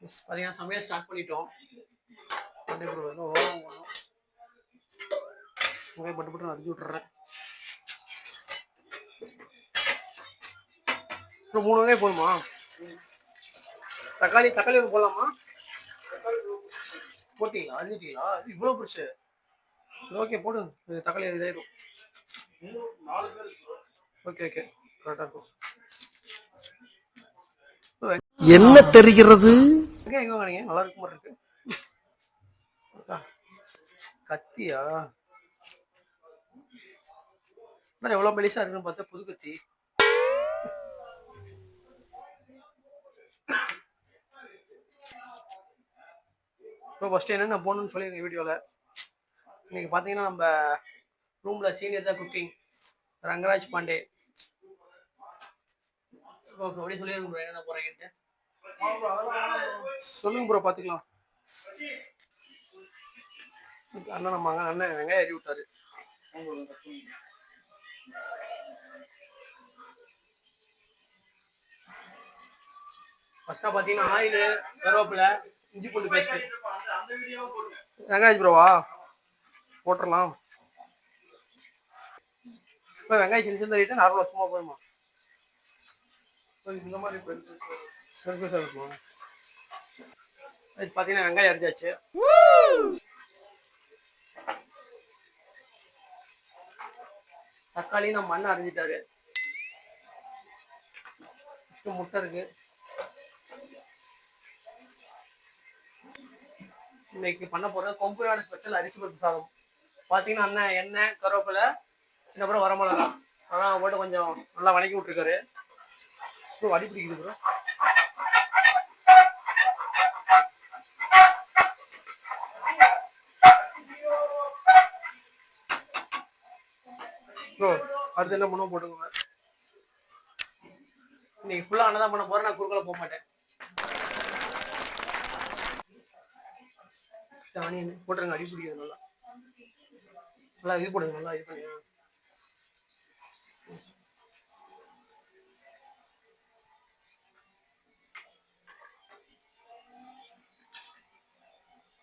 பார்த்தீங்கன்னா சமையல் ஸ்டார்ட் பண்ணிட்டோம். ஓரம் போகணும். பட்டு பட்டு அரிஞ்சு விட்டுறேன். இப்போ 3 வெங்காயம் போதுமா? தக்காளி ஒன்று போடலாமா? போட்டிங்களா? அரிஞ்சிட்டீங்களா? இவ்வளோ பிடிச்சி. சரி ஓகே போடு. தக்காளி இதாயிடும். ஓகே கரெக்டாக இருக்கும். என்ன தெரிகிறது? எங்க வாங்க நல்லா இருக்கும் மாதிரி இருக்கு. கத்தியா எவ்வளோ மெலிசா இருக்குன்னு பார்த்தா புது கத்தி. இப்போ ஃபஸ்ட்டு என்னென்ன போகணுன்னு சொல்லியிருக்கேன் வீடியோவில். இன்னைக்கு பார்த்தீங்கன்னா நம்ம ரூமில் சீனியர் தான் குக்கிங், ரங்கராஜ் பாண்டே. அப்படி சொல்லியிருக்கோம் ப்ரோ என்னென்ன போகிறீங்கன்ட்டு. சொல்லுங்க ப்ரோ பார்த்துக்கலாம். அண்ணன் நம்ம அண்ணன் வெங்காயம் ஏறி விட்டாரு. ஃபர்ஸ்ட்டாக பார்த்தீங்கன்னா ஆயில், கருவேப்பிலை, இஞ்சி பூண்டு பேஸ்ட்டு. ரங்கராஜ் ப்ரோவா போட்டுடலாம். இப்போ வெங்காயம் சின்ன சின்ன ரேட்டு நார்மலாக சும்மா போதுமா? இந்த மாதிரி பெருசு இருக்குமா? அது பார்த்தீங்கன்னா வெங்காயம் அரிஞ்சாச்சு. தக்காளி நம்ம அண்ணன் அரிஞ்சிட்டாரு. முட்டை இருக்கு. இன்னைக்கு பண்ண போறது கொங்கு நாடு ஸ்பெஷல் அரிசி பருப்பு சாதம். பார்த்தீங்கன்னா அண்ணன் எண்ணெய், கருவேப்பிலை, அப்புறம் வரமிளகா அதெல்லாம் போட்டு கொஞ்சம் நல்லா வணக்கி விட்டுருக்காரு. ப்ரோ அடி பிடிக்குது ப்ரோ. ப்ரோ அடுத்து என்ன பண்ணுவோம் போட்டுக்கோங்க. இன்னைக்கு ஃபுல்லாக அண்ணன் தான் பண்ண போகிறேன். நான் குறுக்கல போக மாட்டேன். ஆனியன் போட்டுருங்க. அடி பிடிக்குது நல்லா. நல்லா இது போடுங்க. நல்லா இது பண்ணுங்க.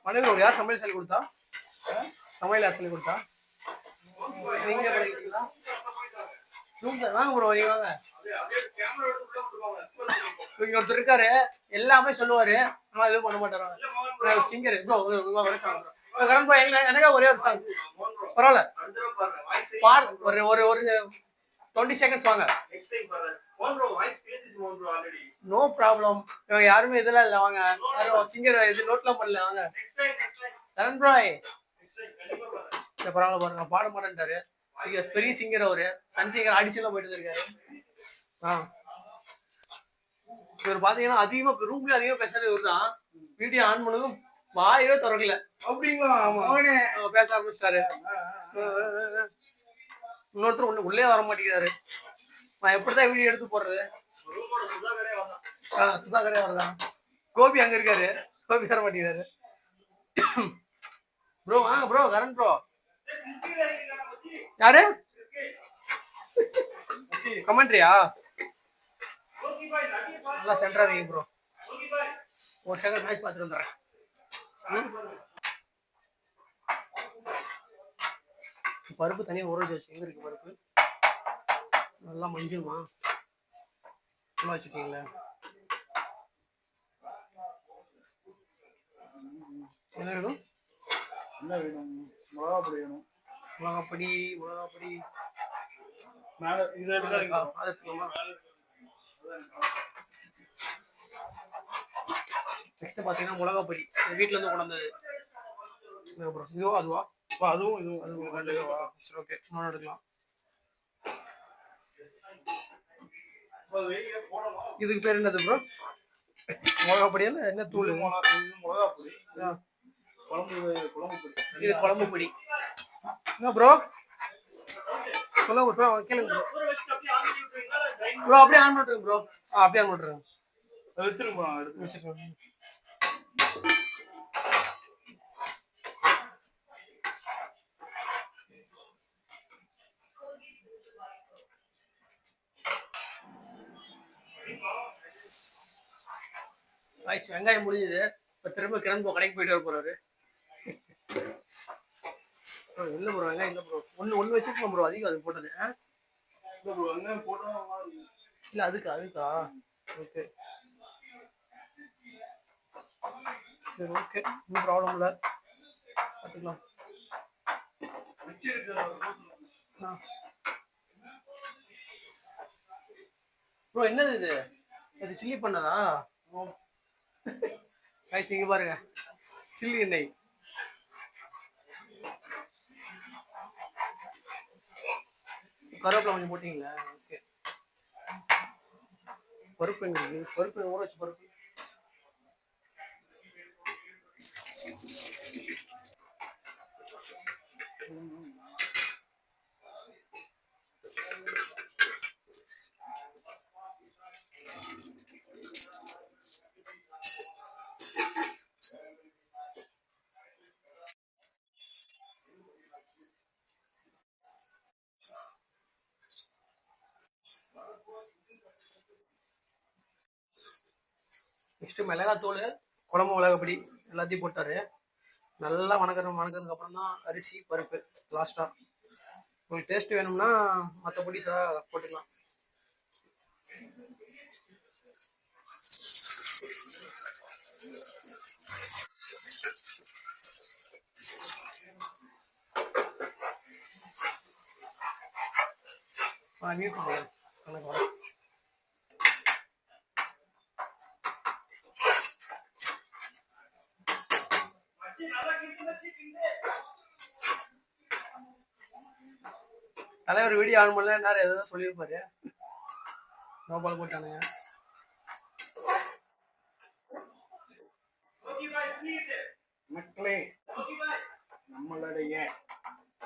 மனைவி யார் சமையல் சொல்லி கொடுத்தா? சமையல் யார் சொல்லி கொடுத்தா? நீங்க கிடைக்கிறீங்களா? வாங்க ப்ரோ நீங்க வாங்க. இங்க ஒருத்தர் இருக்காரு எல்லாமே சொல்லுவாரு. ஆனா எதுவும் பண்ண மாட்டாரு. சிங்கர் ப்ரோ கரண் ப்ரோ எனக்கா ஒரே ஒரு சாங் பரவாயில்ல பாடு. ஒரு ஒரு 20 செகண்ட்ஸ் வாங்க. No problem. யாருமே இதெல்லாம் இல்லை. வாங்க யாரும் சிங்கர் இது நோட்லாம் பண்ணல. வாங்க கரண் ப்ராய் பரவாயில்ல பாருங்க. பாட மாட்டேன்ட்டாரு. பெரிய சிங்கர் அவரு. சன் சிங்கர் ஆடிஷன்லாம் போயிட்டு இருக்காரு. இவர் பாத்தீங்கன்னா அதிகமா ரூம்ல அதிகமா பேசுறது இவர் தான். வீடியோ ஆன் பண்ணதும் வாயவே திறக்கல. அப்படிங்களா? பேச ஆரம்பிச்சிட்டாரு. இன்னொருத்தர் ஒண்ணு உள்ளே வர மாட்டேங்கிறாரு. நான் எப்படிதான் வீடியோ எடுத்து போடுறது? சுதாகரே வரலாம். கோபி அங்க இருக்காரு. கோபி வர மாட்டேங்கிறாரு. ப்ரோ வாங்க ப்ரோ. கரண் ப்ரோ யாரு? கமெண்ட்ரியா? நல்லா சென்டரா இருக்கீங்க ப்ரோ. ஒரு செகண்ட் மேட்ச் பார்த்துட்டு வந்துடுறேன். பருப்பு தனியாக ஊற வச்சு எங்க இருக்கு பருப்பு? நல்லா மஞ்சள்மா நல்லா வச்சுட்டீங்களா? என்ன வேணும்? என்ன வேணும்? மிளகாப்பொடி வேணும். மிளகாப்பொடி மேலே இது எடுத்துக்கலாமா? நெக்ஸ்ட் பார்த்தீங்கன்னா மிளகாப்பொடி வீட்டில் இருந்து கொண்டாந்தது. இதுவா அதுவா? அதுவும் சரி ஓகே இன்னொன்று எடுக்கலாம். இதுக்கு பேர் என்னது ப்ரோ? மிளகாப்பொடியா இல்லை என்ன தூள்? மிளகாப்பொடி. இது குழம்பு பொடி. என்ன ப்ரோ சொல்லுங்க ப்ரோ. கேளுங்க ப்ரோ. அப்படியே ஆன் பண்ணுறேங்க ப்ரோ. அப்படியே ஆன் பண்ணுறேன். எடுத்து வச்சுருக்கேன். ஆயிடுச்சு, வெங்காயம் முடிஞ்சது. இப்ப திரும்ப கிளம்பு கடைக்கு போயிட்டு வர போறாரு. இல்ல ப்ரோ, வெங்காயம் இல்ல ப்ரோ. ஒண்ணு வச்சுக்கோங்க ப்ரோ, அதிகம் அது போட்டது. இல்ல அதுக்கா ஓகே சரி, ஓகே, ஒன்றும் ப்ராப்ளம் இல்லை, பார்த்துக்கலாம். ப்ரோ என்னது இது? இது சில்லி பண்ணதா? ரைஸ் இங்க பாருங்க, சில்லி எண்ணெய். கருவேப்பிலை கொஞ்சம் போட்டீங்களா? ஓகே. பருப்பு எங்க இருக்கு? பருப்பு ஊற வச்சு பருப்பு. நெக்ஸ்ட் மிளகாத்தூள், குழம்பு மிளகாப்பொடி எல்லாத்தையும் போட்டாரு. நல்லா வணக்கிறதுக்கு அப்புறம் தான் அரிசி பருப்பு லாஸ்டா. உங்களுக்கு டேஸ்ட் வேணும்னா மற்ற பொடி போட்டுக்கலாம். தலைவர் வீடியோ ஆன் பண்ணல, நேரம் எதாவது சொல்லியிருப்பாரு. நோபால் போட்டானுங்க. மக்களே, நம்மளுடைய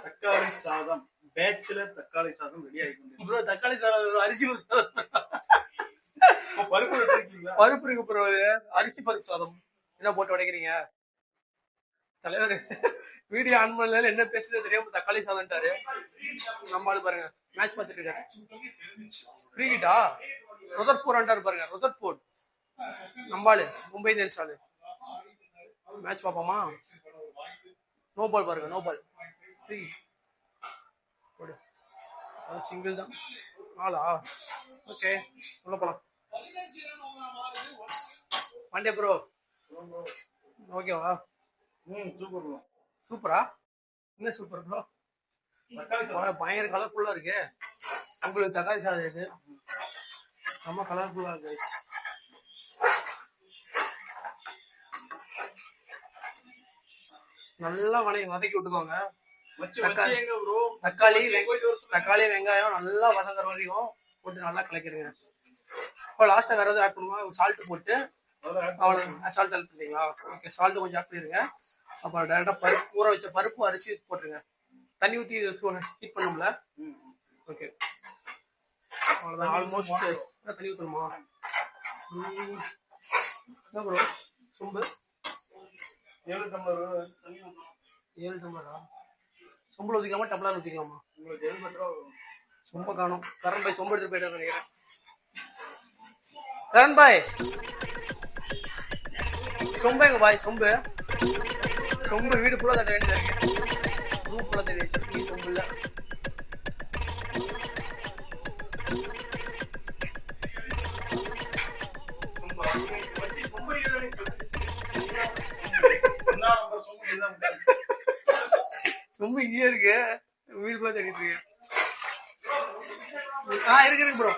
தக்காளி சாதம், பேச்சுலர் தக்காளி சாதம் ரெடி ஆகிட்டு. தக்காளி சாதம், அரிசி பருப்பு வச்சிருக்கீங்களா? பருப்பு இருக்கு ப்ரோ, அரிசி பருப்பு சாதம் என்ன போட்டு உடைக்கிறீங்க? தலைவர் வீடியோ ஆன் பண்ணல, என்ன பேசுறது தெரியாம தக்காளி சாதம்ட்டாரு. நம்மளால பாருங்க மேட்ச் பார்த்துட்டு இருக்காரு. கிரிக்கெட்டா? ருதர்பூர் பாருங்க, ருதர்பூர் நம்பாளு, மும்பை இந்தியன்ஸ் ஆளு. மேட்ச் பார்ப்போமா? நோ பால் பாருங்க, நோ பால், சிங்கிள் தான். நாளா? ஓகே, உள்ள போலாம். மண்டே ப்ரோ, ஓகேவா? Super bro. சூப்பரா? என்ன சூப்பர் ப்ரோ? பயங்கர கலர்ஃபுல்லா இருக்கு. உங்களுக்கு தக்காளி சாதம் இருக்கு, ரொம்ப கலர்ஃபுல்லா இருக்கு. நல்லா வதக்கி விட்டுக்கோங்க. தக்காளி வெங்காயம் நல்லா வதங்குற வரைக்கும் போட்டு நல்லா கலக்கிடுங்க. இப்போ லாஸ்டா வேற எதாவது ஆட் பண்ணுமா? சால்ட் போட்டு அவ்வளோ. சால்ட் ஆட் பண்ணுறீங்களா? ஓகே, சால்ட் கொஞ்சம் ஆட் பண்ணிடுங்க. அப்புறம் டேரெக்டாக பருப்பு, ஊற வச்ச பருப்பு அரிசி போட்டுருங்க. தண்ணி ஊற்றி ஹீட் பண்ணும்ல? ஓகே, அவ்வளோதான். ஆல்மோஸ்ட் தண்ணி ஊற்றணுமா? என்ன ப்ரோ? சொம்பு 7 டம்ளர் தண்ணி. 7 டம்ளரா? சொம்புல ஊற்றிக்கலாமா டம்ளர் ஊற்றிக்கலாமா? உங்களுக்கு எது பெட்டரா வரும்? சொம்ப காணும். கரண் பாய் சொம்பு எடுத்து போயிட்டு நினைக்கிறேன். கரண் பாய் சொம்பு எங்க பாய்? சொம்பு வீடு ஃபுல்லா தட்ட வேண்டியதா இருக்கு. ரூம் ஃபுல்லா தெரியுது, சொம்பு இல்ல. சொம்பு இங்கே இருக்கு, வீடு ஃபுல்லா தட்டிட்டு இருக்கு. இருக்கு ப்ரோ,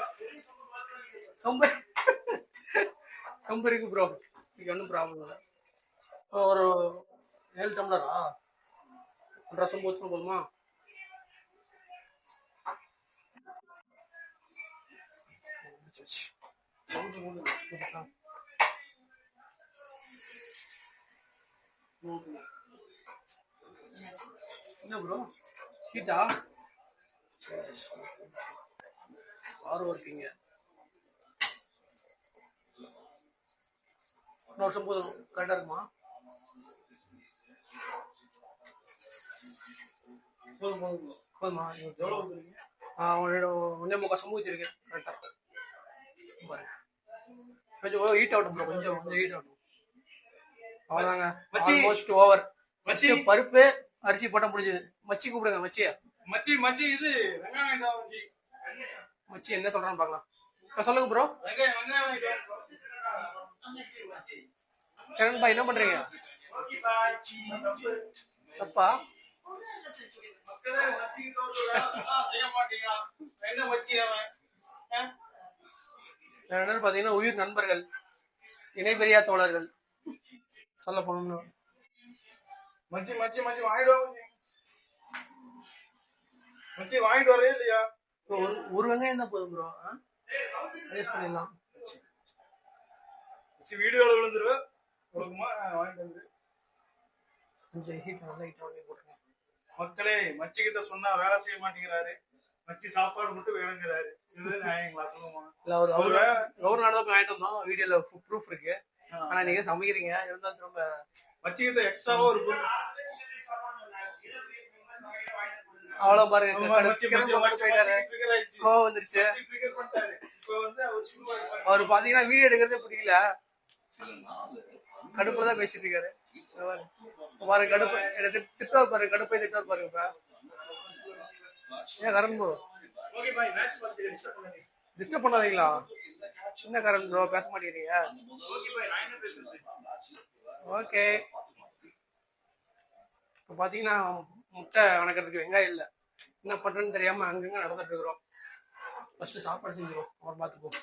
சொம்பு இருக்கு ப்ரோ, ஒன்றும் ப்ராப்ளம் இல்லை. ஒரு 7 டம்ளரா? 1.5 சொம்பு ஊற்றணும் போதுமா? என்ன ப்ரோ ஹீட்டா? ஆறு இருக்கீங்க. இன்னொரு வருஷம் போதும், கரெக்டா இருக்குமா? போதுமா? ஒன்னே முக்கால் சம்பு வச்சிருக்கேன் கரெக்டா. கொஞ்சம் ஹீட் ஆகட்டும் ப்ரோ, கொஞ்சம் ஹீட் ஆகட்டும். அவ்வளவுதாங்க. மச்சி. Almost over. மச்சி. பருப்பு அரிசி போட்டா முடிஞ்சது. மச்சி கூப்பிடுங்க மச்சி. மச்சி இது வெங்காயம் வாங்கிட்டு வா மச்சி. மச்சி என்ன சொல்றான்னு பாக்கலாம். சொல்லுங்க ப்ரோ. வெங்காயம் வாங்கிட்டு வா. கரண் பாய் என்ன பண்றீங்க? தப்பா? மக்களே மச்சிக்கிட்ட ஒரு வேலை சொன்னா செய்ய மாட்டீங்களா? என்ன மச்சி அவன்? என்னன்னு பாத்தீங்கன்னா உயிர் நண்பர்கள், இணைபெரியா தோழர்கள் சொல்ல போனோம்னா. மச்சி வாங்கிட்டு வா மச்சி வாங்கிட்டு வரவே இல்லையா? ஒரு வெங்காயம் தான் போதும் ப்ரோ. அட்ஜஸ்ட் பண்ணிடலாம். மச்சி வீடியோல விழுந்துரு. உனக்குமா வாங்கிட்டு வந்துரு. கொஞ்சம் ஹீட் நல்லா ஹீட் பண்ணி போட்டுருங்க. மக்களே மச்சி கிட்ட சொன்னா வேலை செய்ய மாட்டேங்கிறாரு. மச்சி சாப்பாடு மட்டும் வேணுங்கிறாரு. இது நியாயங்களா சொல்லுமா? இல்ல ஒரு நாள் தான் வாங்கிட்டு வந்தோம். வீடியோல ப்ரூஃப் இருக்கு. ஆனா நீங்க சமைக்கிறீங்க இருந்தாலும் ரொம்ப மச்சி கிட்ட எக்ஸ்ட்ராவா ஒரு அவ்வளவு பாருங்க. மச்சி வந்துருச்சு. ட்ரிகர் பண்ணிட்டாரு. இப்போ வந்து அவர் சும்மா அவர் பாத்தீங்கன்னா வீடியோ எடுக்கிறதே பிடிக்கல. கடுப்புலதான் பேசிட்டு இருக்காரு. பாருங்க கடுப்பு எனக்கு திட்டார் பாருங்க. கடுப்பை திட்டார் பாருங்க. இப்ப ஏன் Karan bro okay bye match பார்த்து டிஸ்டர்ப் பண்ணாதீங்க. டிஸ்டர்ப் பண்ணாதீங்களா? என்ன கரண் ப்ரோ பேச மாட்டேங்கிறீங்க? ஓகே பாய் நான் என்ன பேசுறது? ஓகே. இப்போ பாத்தீங்கன்னா முட்டை வணக்கிறதுக்கு வெங்காயம் இல்லை. என்ன பண்றேன்னு தெரியாம அங்கங்க நடந்துட்டு இருக்கிறோம். ஃபர்ஸ்ட் சாப்பாடு செஞ்சிடும். அப்புறம் பார்த்துப்போம்.